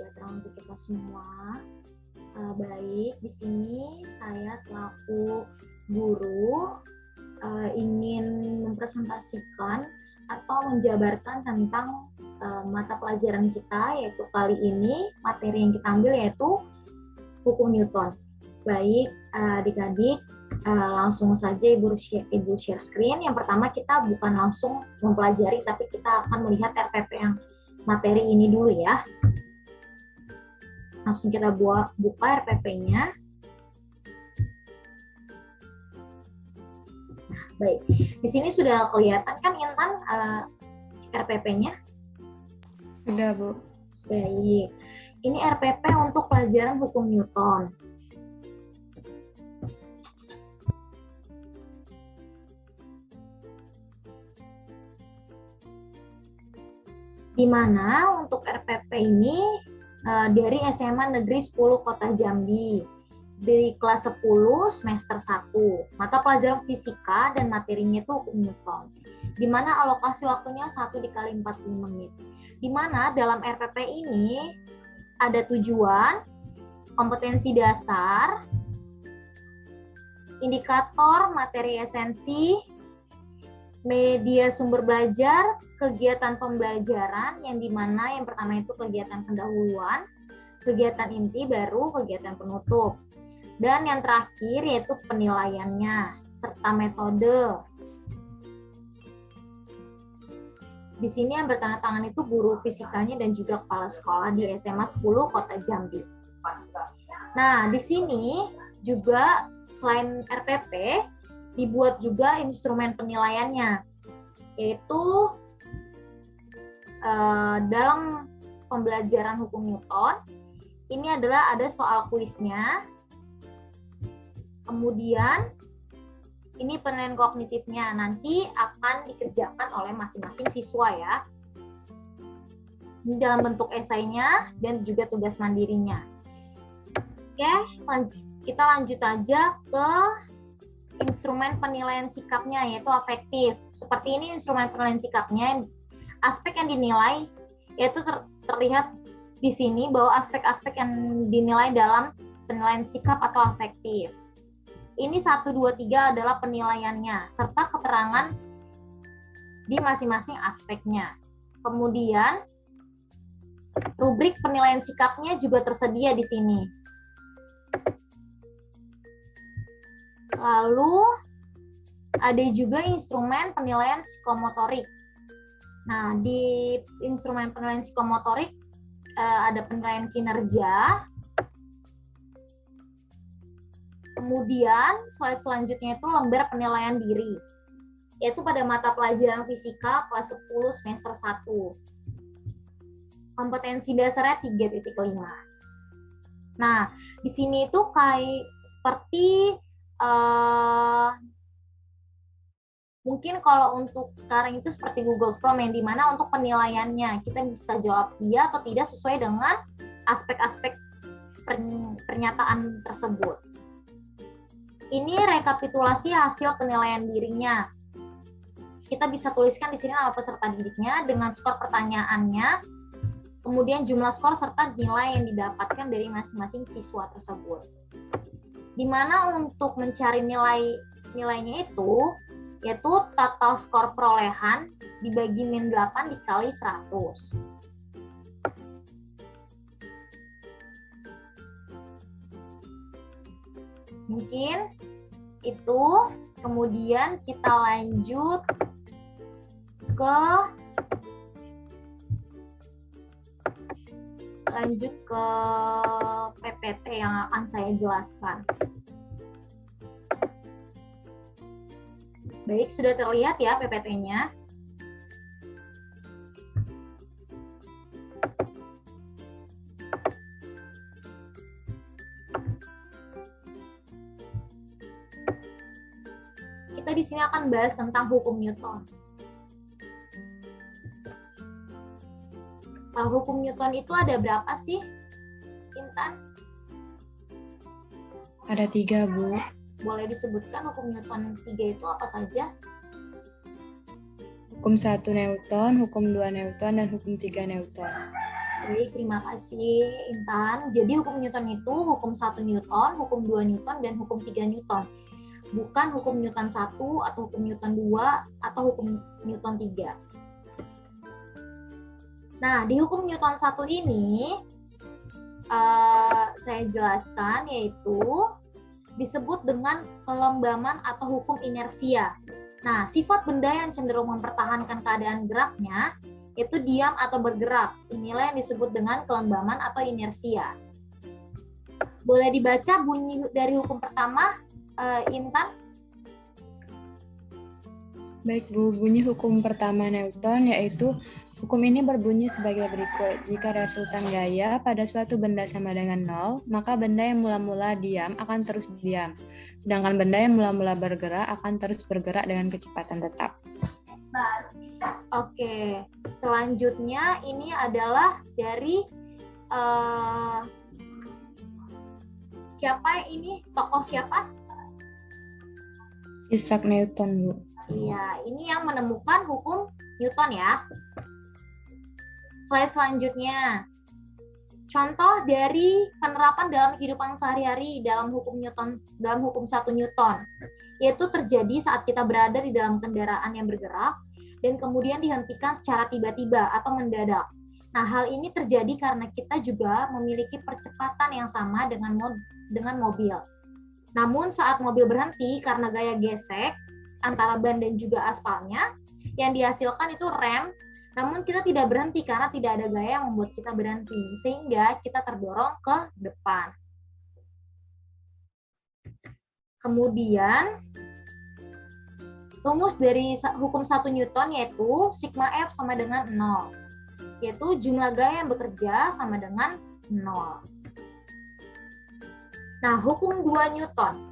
sejahtera untuk kita semua. Baik, di sini saya selaku guru ingin mempresentasikan atau menjabarkan tentang mata pelajaran kita, yaitu kali ini materi yang kita ambil yaitu hukum Newton. Baik, adik-adik, langsung saja Ibu share screen. Yang pertama kita bukan langsung mempelajari, tapi kita akan melihat RPP yang materi ini dulu ya. Langsung kita buka RPP-nya. Nah, baik, di sini sudah kelihatan kan Intan RPP-nya? Sudah, Bu. Baik, ini RPP untuk pelajaran hukum Newton. Di mana untuk RPP ini dari SMA Negeri 10 Kota Jambi, dari kelas 10 semester 1, mata pelajaran fisika dan materinya itu hukum Newton, di mana alokasi waktunya 1 dikali 40 menit. Di mana dalam RPP ini ada tujuan, kompetensi dasar, indikator, materi esensi, media sumber belajar, kegiatan pembelajaran, yang dimana yang pertama itu kegiatan pendahuluan, kegiatan inti, baru kegiatan penutup. Dan yang terakhir yaitu penilaiannya, serta metode. Di sini yang bertanda tangan itu guru fisikanya dan juga kepala sekolah di SMA 10 Kota Jambi. Nah, di sini juga selain RPP, dibuat juga instrumen penilaiannya, yaitu dalam pembelajaran hukum Newton, ini adalah ada soal kuisnya, kemudian ini penilaian kognitifnya nanti akan dikerjakan oleh masing-masing siswa ya, ini dalam bentuk esainya dan juga tugas mandirinya. Oke, kita lanjut aja ke instrumen penilaian sikapnya, yaitu afektif. Seperti ini instrumen penilaian sikapnya. Aspek yang dinilai yaitu terlihat di sini bahwa aspek-aspek yang dinilai dalam penilaian sikap atau afektif. Ini 1, 2, 3 adalah penilaiannya serta keterangan di masing-masing aspeknya. Kemudian rubrik penilaian sikapnya juga tersedia di sini. Lalu ada juga instrumen penilaian psikomotorik. Nah, di instrumen penilaian psikomotorik ada penilaian kinerja. Kemudian slide selanjutnya itu lembar penilaian diri, yaitu pada mata pelajaran fisika kelas 10 semester 1. Kompetensi dasarnya 3.5. Nah, di sini itu kayak seperti mungkin kalau untuk sekarang itu seperti Google Form, yang dimana untuk penilaiannya kita bisa jawab iya atau tidak sesuai dengan aspek-aspek pernyataan tersebut. Ini rekapitulasi hasil penilaian dirinya. Kita bisa tuliskan di sini nama peserta didiknya dengan skor pertanyaannya, kemudian jumlah skor serta nilai yang didapatkan dari masing-masing siswa tersebut. Di mana untuk mencari nilainya itu yaitu total skor perolehan dibagi min 8 dikali 100. Mungkin itu, kemudian kita lanjut ke PPT yang akan saya jelaskan. Baik, sudah terlihat ya PPT-nya. Kita di sini akan bahas tentang hukum Newton. Hukum Newton itu ada berapa sih, Intan? Ada 3, Bu. Boleh disebutkan hukum Newton 3 itu apa saja? Hukum 1 Newton, hukum 2 Newton, dan hukum 3 Newton. Baik, terima kasih Intan. Jadi hukum Newton itu hukum 1 Newton, hukum 2 Newton, dan hukum 3 Newton. Bukan hukum Newton 1 atau hukum Newton 2 atau hukum Newton 3. Nah, di hukum Newton 1 ini saya jelaskan yaitu disebut dengan kelembaman atau hukum inersia. Nah, sifat benda yang cenderung mempertahankan keadaan geraknya itu diam atau bergerak. Inilah yang disebut dengan kelembaman atau inersia. Boleh dibaca bunyi dari hukum pertama, Intan? Baik Bu, bunyi hukum pertama Newton yaitu hukum ini berbunyi sebagai berikut. Jika resultan gaya pada suatu benda sama dengan 0, maka benda yang mula-mula diam akan terus diam. Sedangkan benda yang mula-mula bergerak akan terus bergerak dengan kecepatan tetap. Oke, selanjutnya ini adalah dari siapa ini? Tokoh siapa? Isaac Newton, Bu. Iya, ini yang menemukan hukum Newton ya. Slide selanjutnya. Contoh dari penerapan dalam kehidupan sehari-hari dalam hukum Newton, dalam hukum 1 Newton, yaitu terjadi saat kita berada di dalam kendaraan yang bergerak dan kemudian dihentikan secara tiba-tiba atau mendadak. Nah, hal ini terjadi karena kita juga memiliki percepatan yang sama dengan mobil. Namun saat mobil berhenti karena gaya gesek antara ban dan juga aspalnya, yang dihasilkan itu rem. Namun kita tidak berhenti karena tidak ada gaya yang membuat kita berhenti, sehingga kita terdorong ke depan. Kemudian, rumus dari hukum 1 Newton yaitu sigma F sama dengan 0, yaitu jumlah gaya yang bekerja sama dengan 0. Nah, hukum 2 Newton.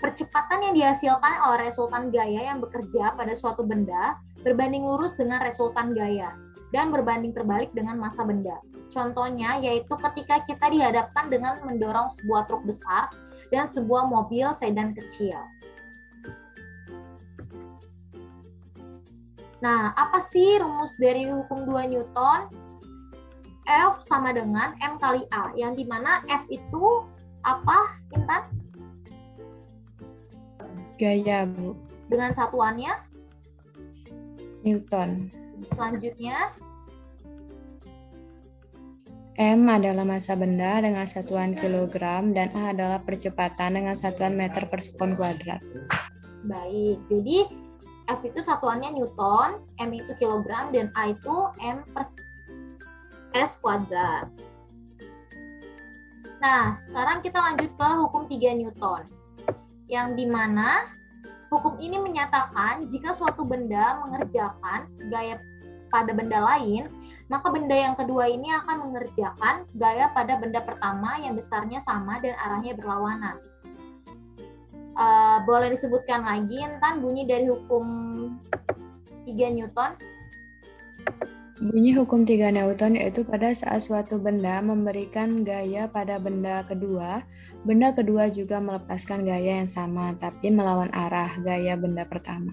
Percepatan yang dihasilkan oleh resultan gaya yang bekerja pada suatu benda berbanding lurus dengan resultan gaya dan berbanding terbalik dengan massa benda. Contohnya yaitu ketika kita dihadapkan dengan mendorong sebuah truk besar dan sebuah mobil sedan kecil. Nah, apa sih rumus dari hukum 2 Newton? F sama dengan M kali A, yang dimana F itu apa, Intan? Gaya, Bu. Dengan satuannya? Newton. Selanjutnya? M adalah massa benda dengan satuan kilogram dan A adalah percepatan dengan satuan meter per sekon kuadrat. Baik, jadi F itu satuannya Newton, M itu kilogram, dan A itu M per S kuadrat. Nah, sekarang kita lanjut ke hukum 3 Newton. Yang dimana hukum ini menyatakan jika suatu benda mengerjakan gaya pada benda lain, maka benda yang kedua ini akan mengerjakan gaya pada benda pertama yang besarnya sama dan arahnya berlawanan. Boleh disebutkan lagi, Intan, bunyi dari hukum 3 Newton? Bunyi hukum 3 Newton yaitu pada saat suatu benda memberikan gaya pada benda kedua juga melepaskan gaya yang sama, tapi melawan arah gaya benda pertama.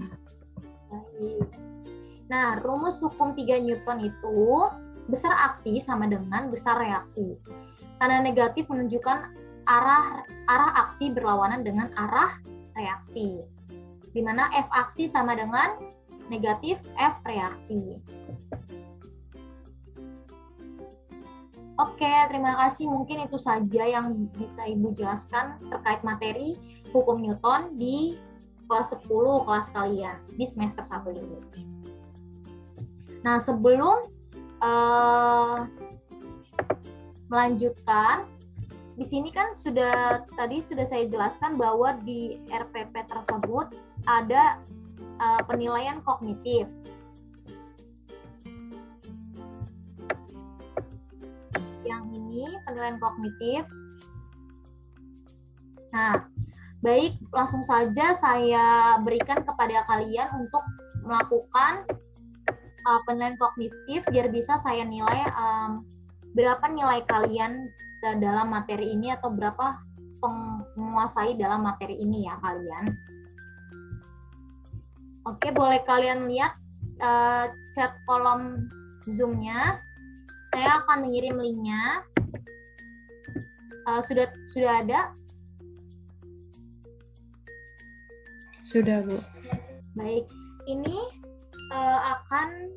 Baik. Nah, rumus hukum 3 Newton itu besar aksi sama dengan besar reaksi. Tanda negatif menunjukkan arah aksi berlawanan dengan arah reaksi, di mana F aksi sama dengan negatif F reaksi. Oke, terima kasih. Mungkin itu saja yang bisa Ibu jelaskan terkait materi hukum Newton di kelas 10 kelas kalian di semester 1 ini. Nah, sebelum melanjutkan, di sini kan tadi sudah saya jelaskan bahwa di RPP tersebut ada penilaian kognitif. Yang ini penilaian kognitif. Nah, baik, langsung saja saya berikan kepada kalian untuk melakukan penilaian kognitif biar bisa saya nilai berapa nilai kalian dalam materi ini atau berapa menguasai dalam materi ini ya kalian. Oke, boleh kalian lihat chat kolom Zoom-nya. Saya akan mengirim linknya. Sudah ada? Sudah, Bu. Baik, ini akan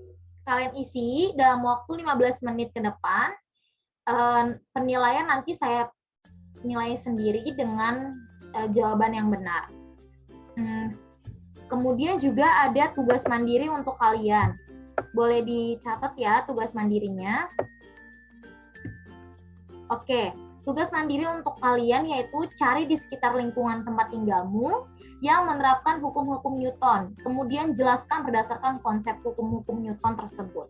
kalian isi dalam waktu 15 menit ke depan. Penilaian nanti saya nilai sendiri dengan jawaban yang benar. Kemudian juga ada tugas mandiri untuk kalian. Boleh dicatat ya tugas mandirinya. Oke, tugas mandiri untuk kalian yaitu cari di sekitar lingkungan tempat tinggalmu yang menerapkan hukum-hukum Newton. Kemudian jelaskan berdasarkan konsep hukum-hukum Newton tersebut.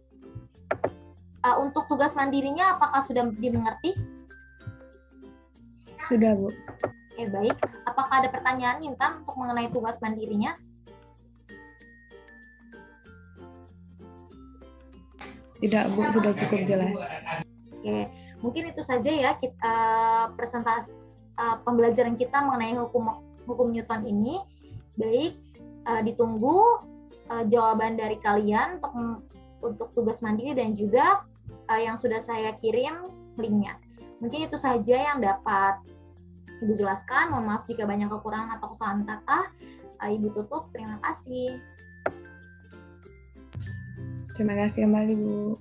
Untuk tugas mandirinya apakah sudah dimengerti? Sudah, Bu. Oke, baik. Apakah ada pertanyaan, Intan, untuk mengenai tugas mandirinya? Tidak, Bu. Sudah cukup jelas. Oke, mungkin itu saja ya kita presentasi pembelajaran kita mengenai hukum Newton ini. Baik, ditunggu jawaban dari kalian untuk tugas mandiri dan juga yang sudah saya kirim linknya. Mungkin itu saja yang dapat Ibu jelaskan. Mohon maaf jika banyak kekurangan atau kesalahan kata. Ibu tutup. Terima kasih. Terima kasih kembali, Bu.